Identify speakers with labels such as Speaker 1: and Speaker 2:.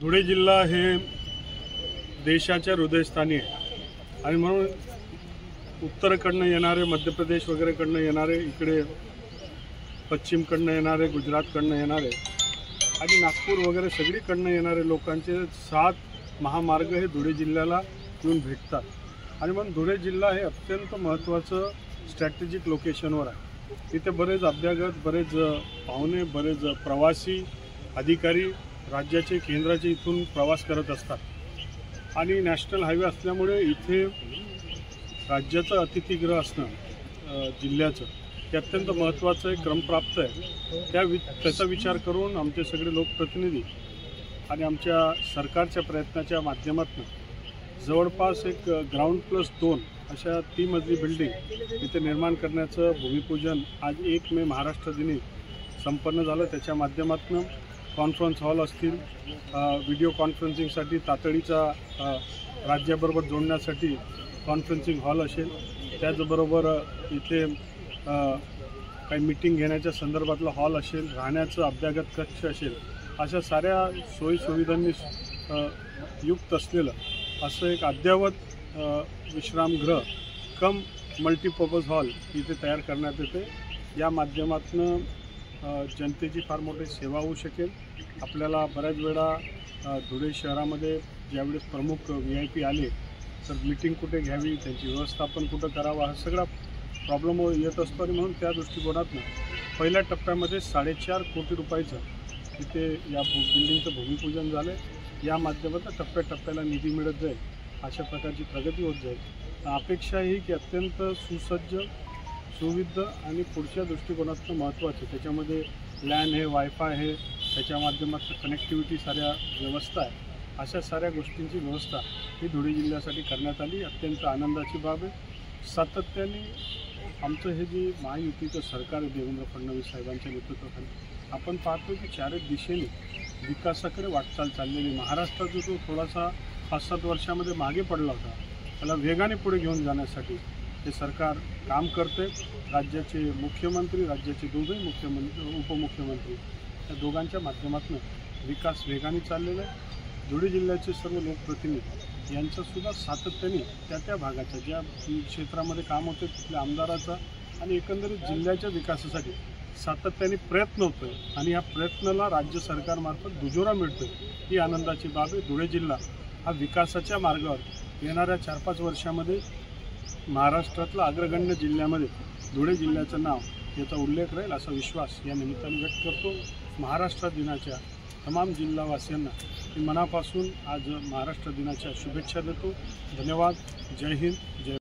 Speaker 1: धुळे जिल्हा हे देशाच्या हृदयस्थानी आहे आणि म्हणून उत्तरेकडनं येणारे, मध्य प्रदेश वगैरेकडनं येणारे, इकडे पश्चिमकडनं येणारे, गुजरातकडनं येणारे आणि नागपूर वगैरे सगळीकडनं येणारे लोकांचे 7 महामार्ग हे धुळे जिल्ह्याला येऊन भेटतात आणि म्हणून धुळे जिल्हा हे अत्यंत महत्त्वाचं स्ट्रॅटेजिक लोकेशनवर आहे। इथे बरेच अभ्यागत, बरेच पाहुणे, बरेच प्रवासी अधिकारी राज्याचे, केंद्राचे इथून प्रवास करत असतात आणि नॅशनल हायवे असल्यामुळे इथे राज्याचं अतिथीगृह असणं जिल्ह्याचं हे अत्यंत महत्त्वाचं आहे, क्रमप्राप्त आहे। त्याचा विचार करून आमचे सगळे लोकप्रतिनिधी आणि आमच्या सरकारच्या प्रयत्नाच्या माध्यमातून जवळपास एक ग्राउंड+2 अशा 3 मजली बिल्डिंग इथे निर्माण करण्याचं भूमिपूजन आज 1 मे महाराष्ट्र दिनी संपन्न झालं। त्याच्या माध्यमातून कॉन्फरन्स हॉल असतील, व्हिडिओ कॉन्फरन्सिंगसाठी तातडीचा राज्याबरोबर जोडण्यासाठी कॉन्फरन्सिंग हॉल असेल, त्याचबरोबर इथे काही मीटिंग घेण्याच्या संदर्भातला हॉल असेल, राहण्याचं अभ्यागत कक्ष असेल, अशा साऱ्या सोयीसुविधांनी युक्त असलेलं असं एक अद्ययावत विश्रामगृह कम मल्टीपर्पज हॉल इथे तयार करण्यात येते। या माध्यमातून जनतेची फार मोठी सेवा होऊ शकेल। आपल्याला बऱ्याच वेळा धुळे शहरामध्ये ज्यावेळेस प्रमुख VIP आले तर मीटिंग कुठे घ्यावी, त्यांची व्यवस्थापन कुठं करावं, हा सगळा प्रॉब्लेम येत असतो आणि म्हणून त्या दृष्टिकोनातून पहिल्या टप्प्यामध्ये 4.5 कोटी रुपयाचं इथे या बिल्डिंगचं भूमिपूजन झालं। या माध्यमातून टप्प्याटप्प्याला निधी मिळत जाईल, अशा प्रकारची प्रगती होत जाईल। अपेक्षा ही की अत्यंत सुसज्ज, सुविध आणि पुढच्या दृष्टिकोनातून महत्त्वाचे, त्याच्यामध्ये लॅन आहे, वायफाय आहे, त्याच्या माध्यमातून कनेक्टिव्हिटी, साऱ्या व्यवस्था आहे, अशा साऱ्या गोष्टींची व्यवस्था ही धुळे जिल्ह्यासाठी करण्यात आली। अत्यंत आनंदाची बाब आहे। सातत्याने आमचं हे जे महायुतीचं सरकार आहे देवेंद्र फडणवीस साहेबांच्या नेतृत्वाखाली, आपण पाहतो की 4 दिशेने विकासाकडे वाटचाल चाललेली। महाराष्ट्राचा जो थोडासा 5-7 वर्षामध्ये मागे पडला होता, त्याला वेगाने पुढे घेऊन जाण्यासाठी हे सरकार काम करते। राज्याचे मुख्यमंत्री, राज्याचे दोघेही मुख्यमंत्री, उपमुख्यमंत्री या दोघांच्या माध्यमातून विकास वेगाने चाललेला आहे। धुळे जिल्ह्याचे सर्व लोकप्रतिनिधी यांचंसुद्धा सातत्याने त्या भागाच्या ज्या क्षेत्रामध्ये काम होते तिथल्या आमदाराचा आणि एकंदरीत जिल्ह्याच्या विकासासाठी सातत्याने प्रयत्न होतो आहे आणि या प्रयत्नाला राज्य सरकारमार्फत दुजोरा मिळतो आहे, ही आनंदाची बाब आहे। धुळे जिल्हा हा विकासाच्या मार्गावर येणाऱ्या 4-5 वर्षामध्ये महाराष्ट्रातल्या अग्रगण्य जिल्ह्यामध्ये धुळे जिल्ह्याचं नाव, याचा उल्लेख राहील असा विश्वास या निमित्ताने व्यक्त करतो। महाराष्ट्र दिनाच्या तमाम जिल्हावासियांना मी मनापासून आज महाराष्ट्र दिनाच्या शुभेच्छा देतो। धन्यवाद। जय हिंद, जय